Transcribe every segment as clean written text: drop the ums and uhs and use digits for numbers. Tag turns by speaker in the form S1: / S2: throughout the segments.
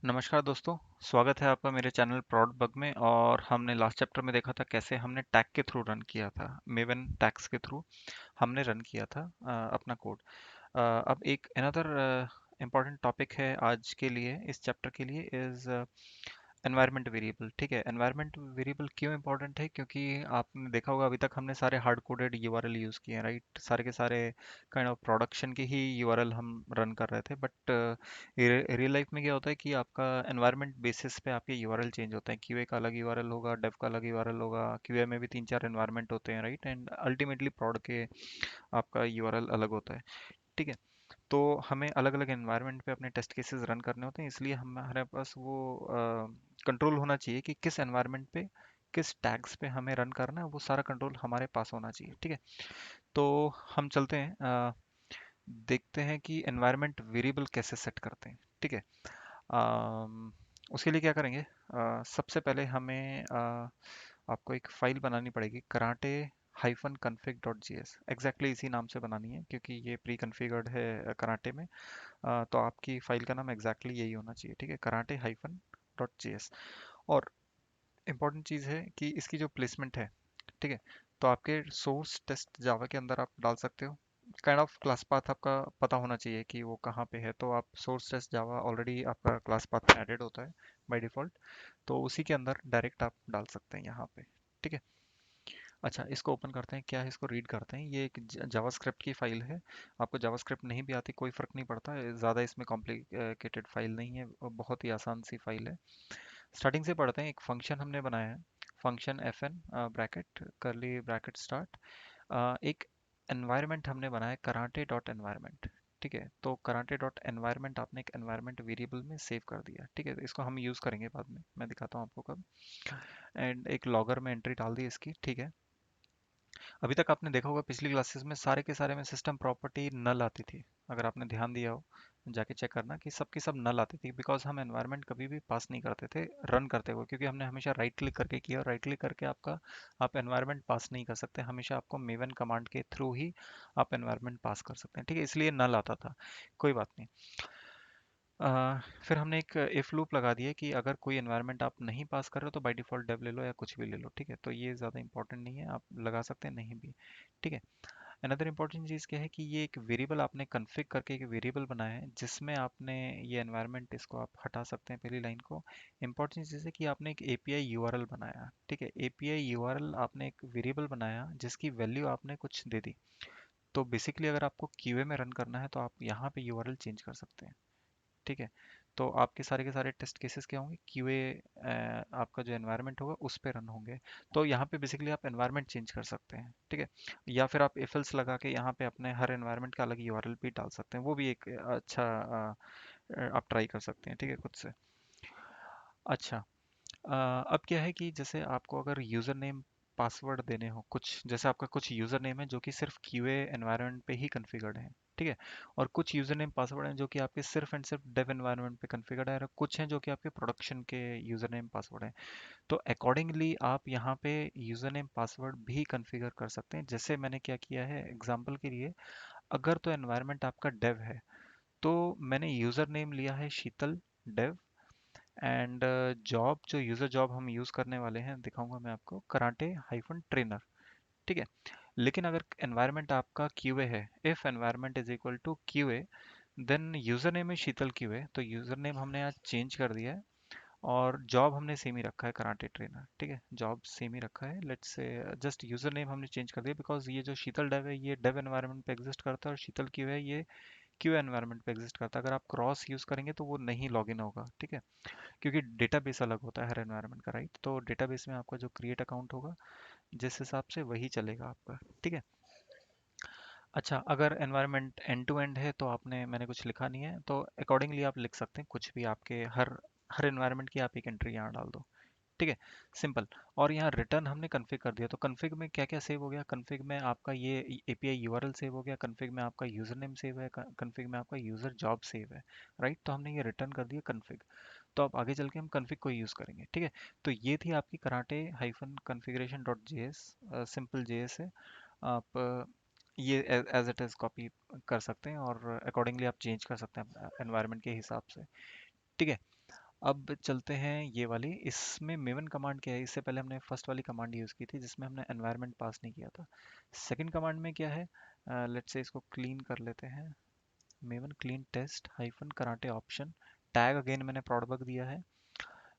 S1: नमस्कार दोस्तों। स्वागत है आपका मेरे चैनल प्रॉड बग में। और हमने लास्ट चैप्टर में देखा था कैसे हमने टैग के थ्रू रन किया था, मेवन टैग्स के थ्रू हमने रन किया था अपना कोड। अब एक अनदर इम्पॉर्टेंट टॉपिक है आज के लिए, इस चैप्टर के लिए, इज एनवायरनमेंट वेरिएबल। ठीक है, एनवायरनमेंट वेरिएबल क्यों इंपॉर्टेंट है? क्योंकि आपने देखा होगा अभी तक हमने सारे हार्ड कोडेड यूआरएल यूज़ किए हैं, राइट? सारे के सारे काइंड ऑफ प्रोडक्शन के ही यूआरएल हम रन कर रहे थे, बट रियल लाइफ में क्या होता है कि आपका एनवायरनमेंट बेसिस पे आपके यूआरएल चेंज होते हैं। क्यूए का अलग यूआरएल होगा, डेव का अलग यूआरएल होगा, क्यूए में भी तीन चार एनवायरनमेंट होते हैं, राइट? एंड अल्टीमेटली प्रोड के आपका यूआरएल अलग होता है। ठीक है, तो हमें अलग अलग एनवायरनमेंट पे अपने टेस्ट केसेस रन करने होते हैं, इसलिए हमारे पास वो कंट्रोल होना चाहिए कि किस एनवायरनमेंट पे किस टैग्स पे हमें रन करना है, वो सारा कंट्रोल हमारे पास होना चाहिए। ठीक है, तो हम चलते हैं, देखते हैं कि एनवायरनमेंट वेरिएबल कैसे सेट करते हैं। ठीक है, अम, उसके लिए क्या करेंगे? सबसे पहले हमें आपको एक फाइल बनानी पड़ेगी, karate hyphen config dot G S. Exactly इसी नाम से बनानी है क्योंकि ये प्री कन्फिगर्ड है कराटे में। तो आपकी फाइल का नाम एग्जैक्टली यही होना चाहिए। ठीक है, karate hyphen dot G S. और इम्पॉर्टेंट चीज़ है कि इसकी जो प्लेसमेंट है, ठीक है, तो आपके सोर्स टेस्ट जावा के अंदर आप डाल सकते हो। काइंड ऑफ क्लास पाथ आपका पता होना चाहिए कि वो कहाँ पे है, तो आप सोर्स टेस्ट जावा ऑलरेडी आपका क्लास पाथ में एडेड होता है बाय डिफ़ॉल्ट, तो उसी के अंदर डायरेक्ट आप डाल सकते हैं यहाँ पे। ठीक है, अच्छा, इसको ओपन करते हैं, क्या है, इसको रीड करते हैं। ये एक जावास्क्रिप्ट की फाइल है। आपको जावास्क्रिप्ट नहीं भी आती कोई फ़र्क नहीं पड़ता, ज़्यादा इसमें कॉम्प्लिकेटेड फाइल नहीं है, बहुत ही आसान सी फाइल है। स्टार्टिंग से पढ़ते हैं। एक फंक्शन हमने बनाया है, function F N bracket curly bracket start. एक एनवायरनमेंट हमने बनाया है, कराटे डॉट एनवायरनमेंट। ठीक है, तो कराटे डॉट एनवायरनमेंट आपने एक एनवायरनमेंट वेरिएबल में सेव कर दिया। ठीक है, तो इसको हम यूज़ करेंगे बाद में, मैं दिखाता हूँ आपको कब। एंड एक लॉगर में एंट्री डाल दी इसकी। ठीक है, अभी तक आपने देखा होगा पिछली क्लासेस में सारे के सारे में सिस्टम प्रॉपर्टी नल आती थी। अगर आपने ध्यान दिया हो, जाके चेक करना कि सब की सब नल आती थी, बिकॉज हम एनवायरनमेंट कभी भी पास नहीं करते थे रन करते हुए, क्योंकि हमने हमेशा राइट क्लिक करके किया, और राइट क्लिक करके आपका आप एनवायरनमेंट पास नहीं कर सकते, हमेशा आपको मेवन कमांड के थ्रू ही आप एनवायरनमेंट पास कर सकते हैं। ठीक है, इसलिए नल आता था, कोई बात नहीं। फिर हमने एक इफ लूप लगा दिया कि अगर कोई एनवायरनमेंट आप नहीं पास कर रहे हो तो बाय डिफॉल्ट डेव ले लो या कुछ भी ले लो। ठीक है, तो ये ज़्यादा इंपॉर्टेंट नहीं है, आप लगा सकते हैं नहीं भी। ठीक है, अनदर इम्पोर्टेंट चीज़ क्या है कि ये एक वेरिएबल आपने कन्फिग करके एक वेरिएबल बनाया है, जिसमें आपने ये एनवायरनमेंट, इसको आप हटा सकते हैं पहली लाइन को। इम्पोर्टेंट चीज़ है कि आपने एक एपीआई यूआरएल बनाया। ठीक है, एपीआई यूआरएल आपने एक वेरिएबल बनाया जिसकी वैल्यू आपने कुछ दे दी। तो बेसिकली अगर आपको क्यूए में रन करना है तो आप यहाँ पे यूआरएल चेंज कर सकते हैं। ठीक है, तो आपके सारे के सारे टेस्ट केसेस क्या होंगे, क्यूए आपका जो एनवायरनमेंट होगा उस पे रन होंगे। तो यहाँ पे बेसिकली आप एनवायरनमेंट चेंज कर सकते हैं। ठीक है, या फिर आप इफ एल्स लगा के यहाँ पे अपने हर एनवायरनमेंट का अलग यूआरएल भी डाल सकते हैं, वो भी एक अच्छा आप ट्राई कर सकते हैं। ठीक है, खुद से। अच्छा, अब क्या है कि जैसे आपको अगर यूज़र नेम पासवर्ड देने हो, कुछ जैसे आपका कुछ यूज़र नेम है जो कि सिर्फ क्यूए एनवायरनमेंट पे ही कॉन्फ़िगर्ड है। ठीक है, और कुछ यूज़र नेम पासवर्ड हैं जो कि आपके सिर्फ एंड सिर्फ डेव एनवायरनमेंट पे कॉन्फ़िगर्ड है, और कुछ हैं जो कि आपके प्रोडक्शन के यूज़र नेम पासवर्ड हैं। तो अकॉर्डिंगली आप यहाँ पे यूज़र नेम पासवर्ड भी कॉन्फ़िगर कर सकते हैं। जैसे मैंने क्या किया है एग्जांपल के लिए, अगर तो एनवायरनमेंट आपका डेव है तो मैंने यूज़र नेम लिया है शीतल डेव। एंड जॉब, जो यूज़र जॉब हम यूज़ करने वाले हैं दिखाऊंगा मैं आपको, कराटे हाइफन ट्रेनर। ठीक है, लेकिन अगर एनवायरनमेंट आपका क्यूए है, if environment is equal to QA, then user name है शीतल क्यूए, तो यूज़र नेम हमने आज चेंज कर दिया है। और जॉब हमने सेम ही रखा है, कराटे ट्रेनर। ठीक है, जॉब सेम ही रखा है, let's say just user name हमने चेंज कर दिया, बिकॉज ये जो शीतल डेव है ये डेव एनवायरनमेंट पे एग्जिस्ट करता है, और शीतल क्यू है ये क्यू एनवायरनमेंट पे एग्जिस्ट करता है। अगर आप क्रॉस यूज़ करेंगे तो वो नहीं लॉगिन होगा। ठीक है, क्योंकि डेटाबेस अलग होता है हर एनवायरनमेंट का, राइट? तो डेटाबेस में आपका जो क्रिएट अकाउंट होगा जिस हिसाब से वही चलेगा आपका। ठीक है, अच्छा, अगर एनवायरनमेंट एंड टू एंड है तो आपने, मैंने कुछ लिखा नहीं है, तो अकॉर्डिंगली आप लिख सकते हैं कुछ भी, आपके हर हर एनवायरनमेंट की आप एक एंट्री यहाँ डाल दो। ठीक है, सिंपल। और यहाँ रिटर्न हमने कन्फिग कर दिया, तो कन्फिग में क्या क्या सेव हो गया, कन्फिग में आपका ये एपीआई यूआरएल सेव हो गया, कन्फिग में आपका यूजर नेम सेव है, कन्फिग में आपका यूजर जॉब सेव है, राइट? तो हमने ये रिटर्न कर दिया कन्फिग। तो अब आगे चल के हम कन्फिग को यूज़ करेंगे। ठीक है, तो ये थी आपकी karate hyphen configuration dot J S, simple जे एस है। आप ये एज इट इज़ कॉपी कर सकते हैं और अकॉर्डिंगली आप चेंज कर सकते हैं एनवायरनमेंट के हिसाब से। ठीक है, अब चलते हैं ये वाली। इसमें मेवन कमांड क्या है, इससे पहले हमने फर्स्ट वाली कमांड यूज़ की थी जिसमें हमने एनवायरनमेंट पास नहीं किया था। सेकंड कमांड में क्या है, लेट्स से इसको क्लीन कर लेते हैं। Maven clean test hyphen Karate option tag, again मैंने प्रोडबग दिया है।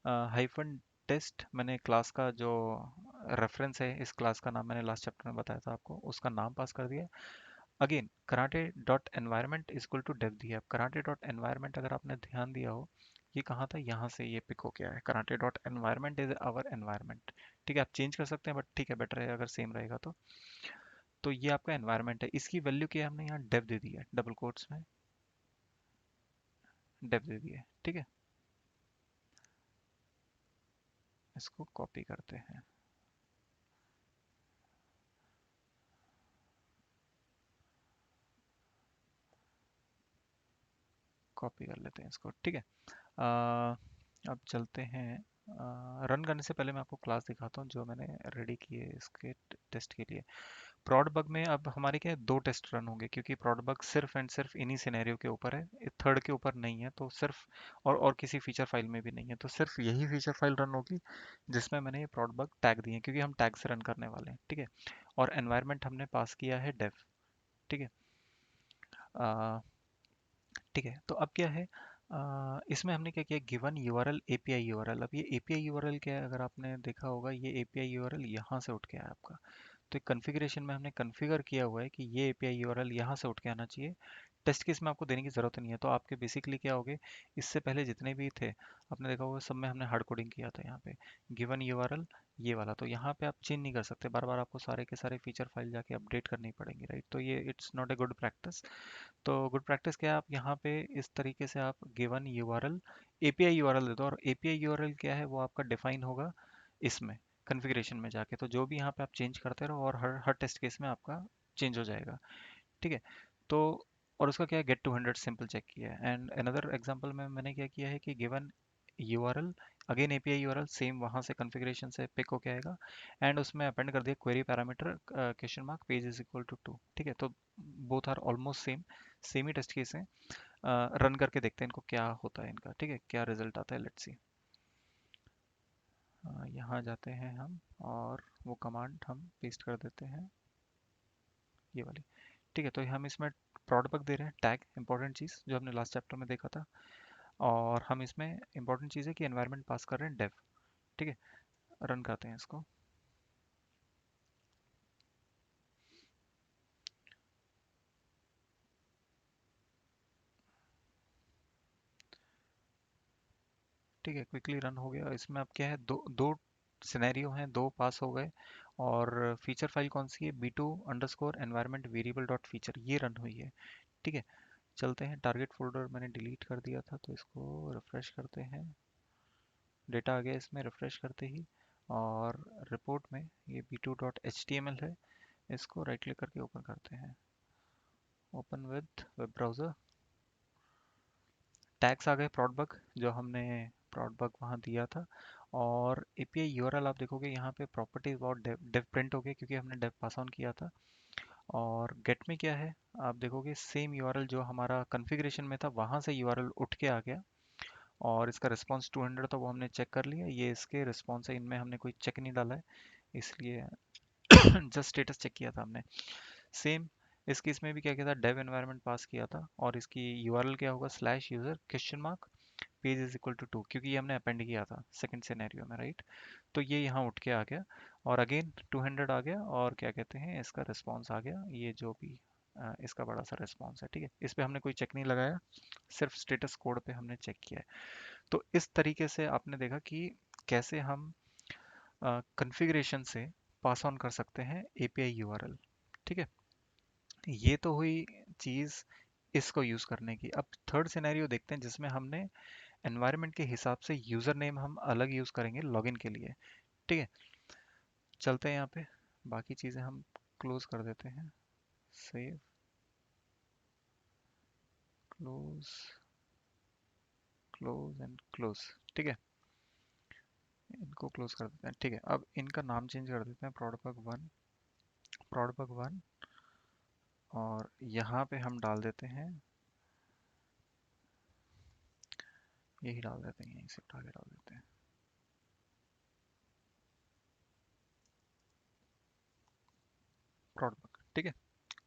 S1: हाइफन टेस्ट मैंने क्लास का जो रेफरेंस है, इस क्लास का नाम मैंने लास्ट चैप्टर में बताया था आपको, उसका नाम पास कर दिया। Again Karate dot environment is equal to dev दिया। कराटे डॉट एनवायरमेंट अगर आपने ध्यान दिया हो, ये कहाँ था, यहाँ से ये पिक हो गया है। Karate dot environment is our environment. ठीक है, आप चेंज कर सकते हैं बट ठीक है, बेटर है अगर सेम रहेगा तो ये आपका एनवायरमेंट है। इसकी वैल्यू क्या है, हमने यहाँ डेफ दे दी है, डबल कोट्स में डेफ दे दी है। ठीक है, इसको कॉपी करते हैं, कॉपी कर लेते हैं इसको। ठीक है, अब चलते हैं। रन करने से पहले मैं आपको क्लास दिखाता हूँ जो मैंने रेडी की है इसके टेस्ट के लिए। प्रॉड बग में अब हमारे क्या है, दो टेस्ट रन होंगे क्योंकि प्रॉड बग सिर्फ एंड सिर्फ इन्हीं सिनेरियो के ऊपर है, थर्ड के ऊपर नहीं है। तो सिर्फ और किसी फीचर फाइल में भी नहीं है, तो सिर्फ यही फीचर फाइल रन होगी जिसमें मैंने ये प्रॉड बग टैग दिए हैं, क्योंकि हम टैग से रन करने वाले हैं। ठीक है, और एनवायरनमेंट हमने पास किया है डेव। ठीक है, ठीक है। तो अब क्या है, इसमें हमने क्या किया, गिवन यूआरएल एपीआई यूआरएल। अब ये एपीआई यूआरएल क्या है, अगर आपने देखा होगा, ये एपीआई यूआरएल यहाँ से उठ के आया आपका। तो कॉन्फ़िगरेशन में हमने कॉन्फ़िगर किया हुआ है कि ये एपीआई यूआरएल यहाँ से उठ के आना चाहिए। टेस्ट केस में आपको देने की ज़रूरत नहीं है। तो आपके बेसिकली क्या होगे, इससे पहले जितने भी थे आपने देखा होगा, सब में हमने हार्ड कोडिंग किया था। यहाँ पे गिवन यूआरएल ये वाला, तो यहाँ पे आप चेंज नहीं कर सकते, बार बार आपको सारे के सारे फीचर फाइल जाके अपडेट करनी पड़ेंगी, राइट। तो ये it's not a good practice. तो गुड प्रैक्टिस क्या है, आप यहाँ पे इस तरीके से आप गिवन यूआरएल एपीआई यूआरएल दे दो, और एपीआई यूआरएल क्या है वो आपका डिफाइन होगा इसमें कॉन्फ़िगरेशन में जाके। तो जो भी यहाँ पे आप चेंज करते रहो और हर हर टेस्ट केस में आपका चेंज हो जाएगा। ठीक है, तो और उसका क्या है, गेट टू 100 सिंपल चेक किया है। एंड अनदर एग्जांपल में मैंने क्या किया है कि given URL again API URL same वहाँ से कॉन्फ़िगरेशन से पिक होके आएगा, एंड उसमें अपेंड कर दिया query parameter question mark page is equal to 2। ठीक है, तो both are almost same, same ही टेस्ट केस है। रन करके देखते हैं इनको क्या होता है इनका। ठीक है, क्या रिजल्ट आता है, लेट्स सी। यहाँ जाते हैं हम और वो कमांड हम पेस्ट कर देते हैं, ये वाली। ठीक है, तो हम इसमें प्रोडक्ट दे रहे हैं टैग, इंपॉर्टेंट चीज़ जो हमने लास्ट चैप्टर में देखा था। और हम इसमें इंपॉर्टेंट चीज़ है कि एनवायरनमेंट पास कर रहे हैं डेव। ठीक है, रन करते हैं इसको। ठीक है, क्विकली रन हो गया। इसमें अब क्या है, दो दो सिनेरियो हैं, दो पास हो गए। और फीचर फाइल कौन सी है, B two underscore environment variable dot feature, ये रन हुई है। ठीक है, चलते हैं। टारगेट फोल्डर मैंने डिलीट कर दिया था, तो इसको रिफ्रेश करते हैं। डेटा आ गया इसमें रिफ्रेश करते ही। और रिपोर्ट में ये b2.html है, इसको राइट क्लिक करके ओपन करते हैं। Open with web browser. Tags आ गए प्रोडबग जो हमने प्रोडबग वहाँ दिया था। और एपीआई यूआरएल आप देखोगे यहाँ पे प्रॉपर्टीज और डेव प्रिंट हो गया क्योंकि हमने डेव पास ऑन किया था। और गेट में क्या है, आप देखोगे सेम यूआरएल जो हमारा कॉन्फ़िगरेशन में था वहाँ से यूआरएल उठ के आ गया। और इसका रिस्पॉन्स 200 था, वो हमने चेक कर लिया। ये इसके रिस्पॉन्स है, इनमें हमने कोई चेक नहीं डाला है, इसलिए जस्ट स्टेटस चेक किया था हमने। सेम इस केस में भी क्या किया था, डेव एनवायरनमेंट पास किया था, और इसकी यूआरएल क्या होगा, slash user question mark page is equal to 2, क्योंकि ये हमने अपेंड किया था सेकंड सिनेरियो में, राइट। तो ये यहाँ उठ के आ गया, और अगेन 200 आ गया, और क्या कहते हैं, इसका रिस्पॉन्स आ गया, ये जो भी इसका बड़ा सा रिस्पॉन्स है। ठीक है, इस पे हमने कोई चेक नहीं लगाया, सिर्फ स्टेटस कोड पे हमने चेक किया है। तो इस तरीके से आपने देखा कि कैसे हम कॉन्फ़िगरेशन से पास ऑन कर सकते हैं एपीआई यूआरएल। ठीक है, ये तो हुई चीज़ इसको यूज़ करने की। अब थर्ड सिनेरियो देखते हैं जिसमें हमने एनवायरनमेंट के हिसाब से यूज़र नेम हम अलग यूज़ करेंगे लॉगिन के लिए। ठीक है, चलते हैं यहाँ पे, बाकी चीज़ें हम क्लोज कर देते हैं। Save, close, close and close. ठीक है, इनको क्लोज कर देते हैं। ठीक है, अब इनका नाम चेंज कर देते हैं, प्रोडबग वन, प्रोडबग वन। और यहाँ पे हम डाल देते हैं, यही डाल देते हैं, यहीं से उठा के डाल देते हैं। प्रॉड बग, ठीक है।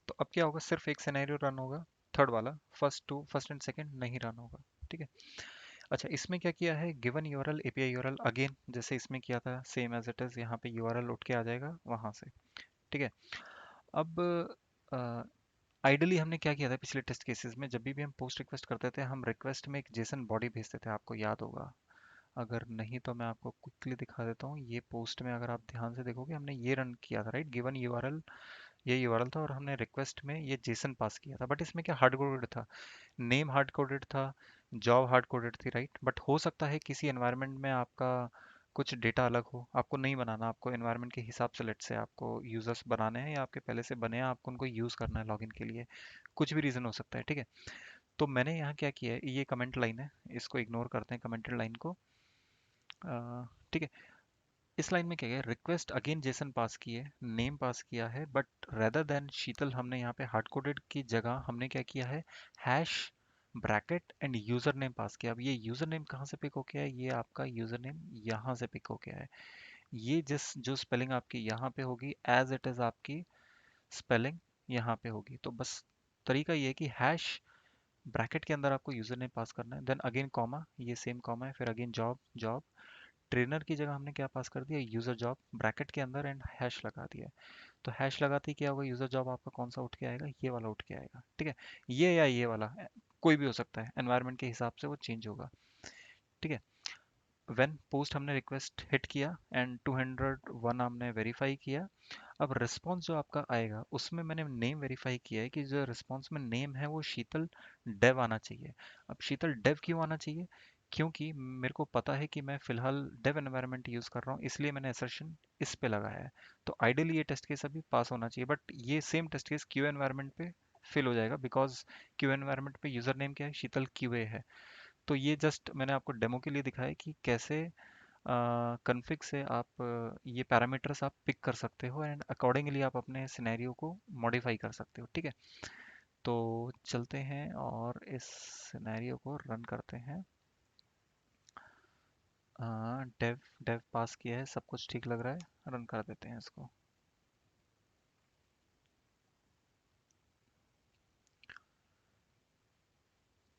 S1: तो अब क्या होगा, सिर्फ एक सिनेरियो रन होगा, थर्ड वाला, फर्स्ट एंड सेकंड नहीं रन होगा, ठीक है। अच्छा, इसमें क्या किया है, given URL API URL again जैसे इसमें किया था सेम एज इट इज, यहाँ पे यूआरएल उठ के आ जाएगा वहां से, ठीक है। अब आइडली हमने क्या किया था पिछले टेस्ट केसेस में, जब भी हम पोस्ट रिक्वेस्ट करते थे हम रिक्वेस्ट में एक जेसन बॉडी भेजते थे, आपको याद होगा। अगर नहीं तो मैं आपको क्विकली दिखा देता हूँ, ये पोस्ट में अगर आप ध्यान से देखोगे हमने ये रन किया था, राइट। गिवन यूआरएल, ये यूआरएल था और हमने रिक्वेस्ट में ये जेसन पास किया था, बट इसमें क्या हार्ड कोडेड था, नेम हार्ड कोडेड था, जॉब हार्ड कोडेड थी, राइट। बट हो सकता है किसी एनवायरनमेंट में आपका कुछ डेटा अलग हो, आपको नहीं बनाना, आपको एनवायरनमेंट के हिसाब से, लेट से आपको यूजर्स बनाने हैं या आपके पहले से बने हैं, आपको उनको यूज़ करना है लॉगिन के लिए, कुछ भी रीज़न हो सकता है, ठीक है। तो मैंने यहाँ क्या किया है, ये कमेंट लाइन है, इसको इग्नोर करते हैं कमेंटेड लाइन को, ठीक है। इस लाइन में क्या है, रिक्वेस्ट अगेन जेसन पास की है, नेम पास किया है, बट रेदर देन शीतल हमने यहाँ पे हार्ड कोडेड की जगह हमने क्या किया है, hash bracket and username pass किया। अब ये यूजर नेम कहाँ से पिक होके है, ये आपका यूजर नेम यहाँ से पिक होके है। ये जिस जो स्पेलिंग आपकी यहाँ पे होगी एज इट इज आपकी स्पेलिंग यहाँ पे होगी। तो बस तरीका ये है कि हैश ब्रैकेट के अंदर आपको यूजर नेम पास करना है, देन अगेन कॉमा, ये सेम कॉमा है, फिर अगेन जॉब जॉब, ट्रेनर की जगह हमने क्या पास कर दिया, यूजर जॉब ब्रैकेट के अंदर एंड हैश लगा दिया है। तो हैश लगाते ही क्या होगा, यूजर जॉब आपका कौन सा उठ के आएगा, ये वाला उठ के आएगा, ठीक है। ये या ये वाला कोई भी हो सकता है, एनवायरनमेंट के हिसाब से वो चेंज होगा, ठीक है। व्हेन पोस्ट हमने रिक्वेस्ट हिट किया एंड 201 हमने वेरीफाई किया। अब रिस्पॉन्स जो आपका आएगा उसमें मैंने नेम वेरीफाई किया है कि जो रिस्पॉन्स में नेम है वो शीतल डेव आना चाहिए। अब शीतल डेव क्यों आना चाहिए, क्योंकि मेरे को पता है कि मैं फिलहाल डेव एनवायरनमेंट यूज़ कर रहा हूँ, इसलिए मैंने असर्शन इस पे लगाया है। तो आइडियली ये टेस्ट केस अभी पास होना चाहिए, बट ये same test case Q environment पे फेल हो जाएगा, बिकॉज क्यू एनवायरनमेंट पे यूज़र नेम क्या है, शीतल क्यूए है। तो ये जस्ट मैंने आपको डेमो के लिए दिखाया कि कैसे कॉन्फ़िग से आप ये पैरामीटर्स आप पिक कर सकते हो एंड अकॉर्डिंगली आप अपने सिनेरियो को मॉडिफाई कर सकते हो, ठीक है। तो चलते हैं और इस सिनेरियो को रन करते हैं। डेव डेव पास किया है, सब कुछ ठीक लग रहा है, रन कर देते हैं इसको।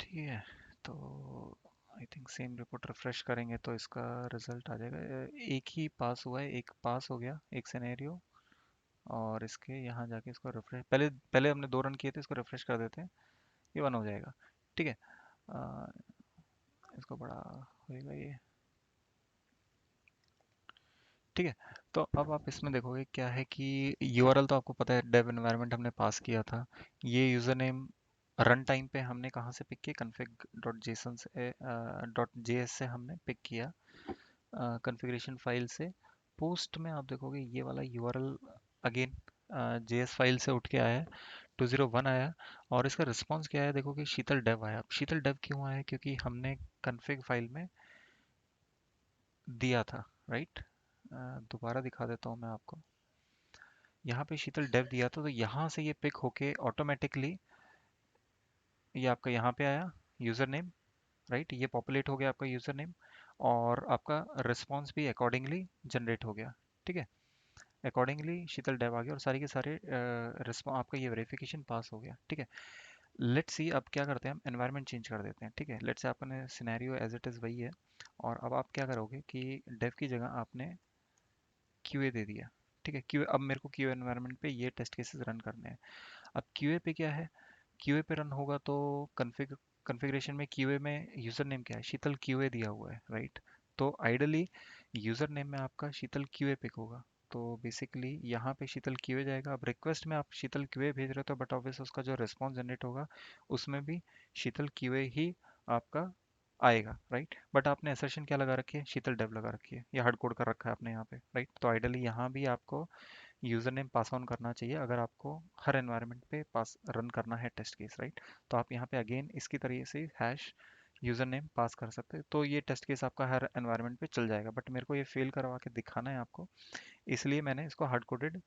S1: ठीक है, तो I think same report refresh करेंगे तो इसका रिजल्ट आ जाएगा। एक ही पास हुआ है, एक पास हो गया एक सिनेरियो, और इसके यहाँ जाके इसको रिफ्रेश, पहले पहले हमने 2 रन किए थे, इसको रिफ्रेश कर देते हैं, ये 1 हो जाएगा, ठीक है। अ, इसको बड़ा होएगा ये, ठीक है। तो अब आप इसमें देखोगे क्या है कि यूआरएल तो आपको पता है, डेव एनवायरनमेंट हमने पास किया था, ये यूज़र नेम रन टाइम पे हमने कहाँ से पिक किया, config डॉट जेसन से डॉट जेएस से हमने पिक किया, कॉन्फ़िगरेशन फाइल से। पोस्ट में आप देखोगे ये वाला यूआरएल अगेन जेएस फाइल से उठ के आया है, 201 आया, और इसका रिस्पॉन्स क्या है, देखोगे शीतल डेव आया। अब शीतल डेव क्यों आया, क्योंकि हमने config फाइल में दिया था, राइट। दोबारा दिखा देता हूँ मैं आपको, यहाँ पे शीतल डेव दिया था, तो यहाँ से ये पिक होके ऑटोमेटिकली ये आपका यहाँ पे आया यूज़र नेम, राइट, ये पॉपुलेट हो गया आपका यूज़र नेम, और आपका रिस्पॉन्स भी अकॉर्डिंगली जनरेट हो गया, ठीक है। अकॉर्डिंगली शीतल डेव आ गया और सारी के सारे रिस्पॉन्स, आपका ये वेरिफिकेशन पास हो गया, ठीक है। लेट्स सी अब क्या करते हैं, हम एनवायरनमेंट चेंज कर देते हैं, ठीक है। लेट्स से आपने सिनेरियो एज इट इज़ वही है, और अब आप क्या करोगे कि डेव की जगह आपने क्यूए दे दिया, ठीक है। क्यूए, अब मेरे को क्यूए एनवायरनमेंट पे ये टेस्ट केसेस रन करने हैं। अब क्यूए पे क्या है, क्यूए पे रन होगा तो कॉन्फ़िगरेशन में क्यूए में यूज़र नेम क्या है, शीतल क्यूए दिया हुआ है, राइट। तो आइडली यूज़र नेम में आपका शीतल क्यूए पिक होगा, तो बेसिकली यहाँ पे शीतल क्यूए जाएगा। अब रिक्वेस्ट में आप शीतल क्यूए भेज रहे हो तो बट ऑब्वियस उसका जो रिस्पॉन्स जनरेट होगा उसमें भी शीतल क्यूए ही आपका आएगा, राइट। बट आपने असर्शन क्या लगा रखी है, शीतल डेव लगा रखी है, या हार्ड कोड कर रखा है आपने यहाँ पे, राइट। तो आइडली यहाँ भी आपको यूज़र नेम पास ऑन करना चाहिए अगर आपको हर एनवायरनमेंट पे पास रन करना है टेस्ट केस, राइट। तो आप यहाँ पे अगेन इसकी तरीके से हैश यूज़र नेम पास कर सकते हैं, तो ये टेस्ट केस आपका हर एनवायरनमेंट पे चल जाएगा। बट मेरे को ये फेल करवा के दिखाना है आपको, इसलिए मैंने इसको हार्ड कोडेड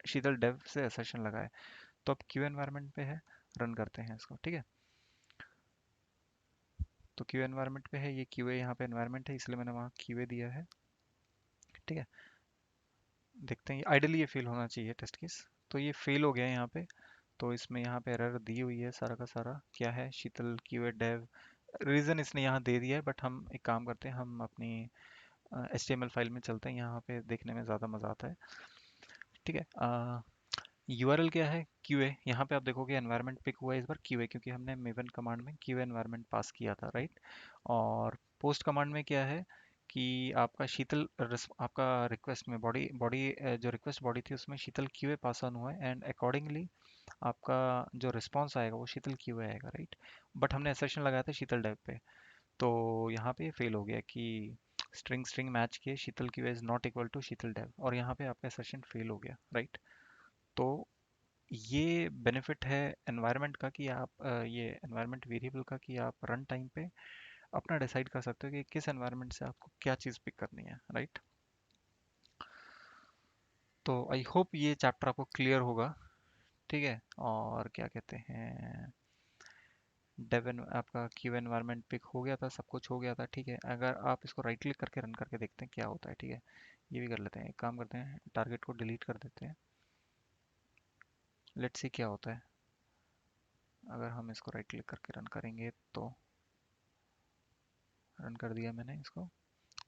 S1: शीतल डेव से असर्शन लगाया। तो अब क्यू एनवायरनमेंट पे है, रन करते हैं इसको, ठीक है। तो क्यू एनवायरनमेंट पे है, ये क्यू ए यहाँ पे एनवायरनमेंट है, इसलिए मैंने वहाँ क्यू ए दिया है। ठीक है, देखते हैं, आइडियली ये फेल होना चाहिए टेस्ट केस। तो ये फेल हो गया है यहाँ पे। तो इसमें यहाँ पे एरर दी हुई है, सारा का सारा क्या है, शीतल क्यू ए डेव। रीज़न इसने यहाँ दे दिया है, बट हम एक काम करते हैं, हम अपनी HTML फाइल में चलते हैं, यहाँ पे देखने में ज़्यादा मज़ा आता है। ठीक है, यूआरएल क्या है, QA। यहाँ पे आप देखोगे एनवायरनमेंट पिक हुआ है इस बार QA, क्योंकि हमने मेवन कमांड में QA एनवायरनमेंट पास किया था, राइट। और पोस्ट कमांड में क्या है कि आपका शीतल आपका रिक्वेस्ट में बॉडी बॉडी जो रिक्वेस्ट बॉडी थी उसमें शीतल QA पास ऑन हुआ है, एंड अकॉर्डिंगली आपका जो रिस्पॉन्स आएगा वो शीतल QA आएगा, राइट। बट हमने असर्शन लगाया था शीतल डेव पे, तो यहाँ पे फेल हो गया कि स्ट्रिंग स्ट्रिंग मैच किए, Sheetal QA is not equal to Sheetal dev, और यहाँ पे आपका असर्शन फेल हो गया, राइट। तो ये बेनिफिट है एनवायरनमेंट का कि आप ये एनवायरनमेंट वेरिएबल का कि आप रन टाइम पे अपना डिसाइड कर सकते हो कि किस एनवायरनमेंट से आपको क्या चीज़ पिक करनी है, राइट। तो आई होप ये चैप्टर आपको क्लियर होगा। ठीक है, और क्या कहते हैं, डेव आपका क्यू एनवायरनमेंट पिक हो गया था, सब कुछ हो गया था। ठीक है, अगर आप इसको राइट क्लिक करके रन करके देखते हैं क्या होता है। ठीक है, ये भी कर लेते हैं, एक काम करते हैं, टारगेट को डिलीट कर देते हैं, लेट्स सी क्या होता है अगर हम इसको राइट क्लिक करके रन करेंगे तो। रन कर दिया मैंने इसको।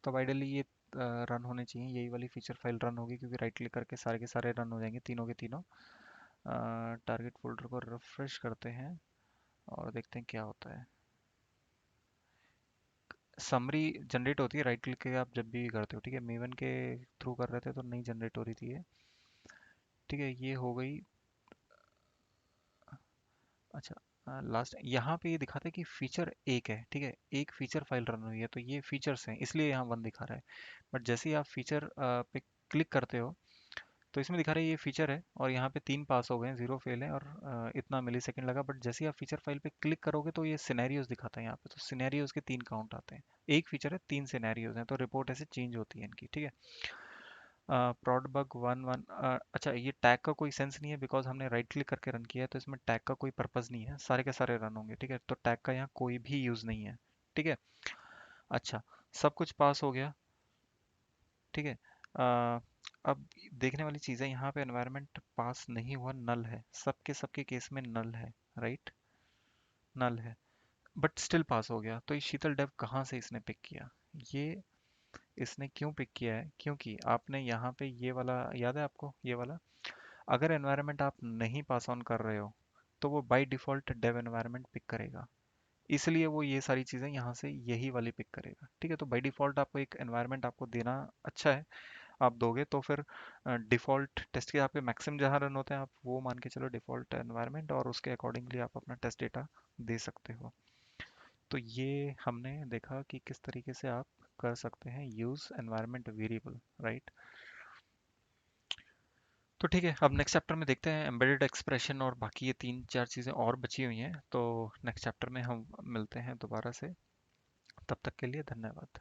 S1: तब आइडियली ये रन होने चाहिए, यही वाली फीचर फाइल रन होगी, क्योंकि राइट क्लिक करके सारे के सारे रन हो जाएंगे, तीनों के तीनों। टारगेट फोल्डर को रिफ्रेश करते हैं और देखते हैं क्या होता है। समरी जनरेट होती है राइट क्लिक के आप जब भी करते हो। ठीक है, मेवन के थ्रू कर रहे थे तो नहीं जनरेट हो रही थी ये। ठीक है, ये हो गई। अच्छा, लास्ट यहाँ पे ये दिखाता है कि फीचर एक है। ठीक है, एक फीचर फाइल रन हुई है, तो ये फीचर्स हैं इसलिए यहाँ वन दिखा रहा है। बट जैसे ही आप फीचर पे क्लिक करते हो तो इसमें दिखा रहा है ये फीचर है, और यहाँ पे 3 पास हो गए हैं, 0 फेल है, और इतना मिली सेकेंड लगा। बट जैसे ही आप फीचर फाइल पे क्लिक करोगे तो ये सिनेरियोज दिखाता है यहाँ पे, तो सिनेरियोज के 3 काउंट आते हैं। एक फीचर है, 3 सिनेरियोज हैं, तो रिपोर्ट ऐसे चेंज होती है इनकी। ठीक है, prod bug 1 1। अच्छा, ये टैग का कोई सेंस नहीं है, बिकॉज हमने राइट क्लिक करके रन किया है, तो इसमें टैग का कोई पर्पस नहीं है, सारे के सारे रन होंगे। ठीक है, तो टैग का यहाँ कोई भी यूज़ नहीं है। ठीक है, अच्छा, सब कुछ पास हो गया। ठीक है, अब देखने वाली चीज़ है, यहाँ पे एनवायरनमेंट पास नहीं हुआ, नल है, सबके सबके केस में नल है, राइट, नल है। बट स्टिल पास हो गया, तो ये शीतल डेव कहाँ से इसने पिक किया, ये इसने क्यों पिक किया है, क्योंकि आपने यहाँ पे ये वाला याद है आपको, ये वाला, अगर एनवायरनमेंट आप नहीं पास ऑन कर रहे हो तो वो by default dev environment pick करेगा, इसलिए वो ये सारी चीज़ें यहाँ से यही वाली पिक करेगा। ठीक है, तो बाय डिफ़ॉल्ट आपको एक एनवायरनमेंट आपको देना अच्छा है, आप दोगे तो फिर डिफ़ॉल्ट टेस्ट के आपके मैक्सिमम जहाँ रन होते हैं आप वो मान के चलो डिफ़ॉल्ट एनवायरनमेंट, और उसके अकॉर्डिंगली आप अपना टेस्ट डेटा दे सकते हो। तो ये हमने देखा कि किस तरीके से आप कर सकते हैं यूज़ एनवायरनमेंट वेरिएबल, राइट। तो ठीक है, अब नेक्स्ट चैप्टर में देखते हैं एम्बेडेड एक्सप्रेशन, और बाकी ये 3 4 चीज़ें और बची हुई हैं, तो नेक्स्ट चैप्टर में हम मिलते हैं दोबारा से। तब तक के लिए धन्यवाद।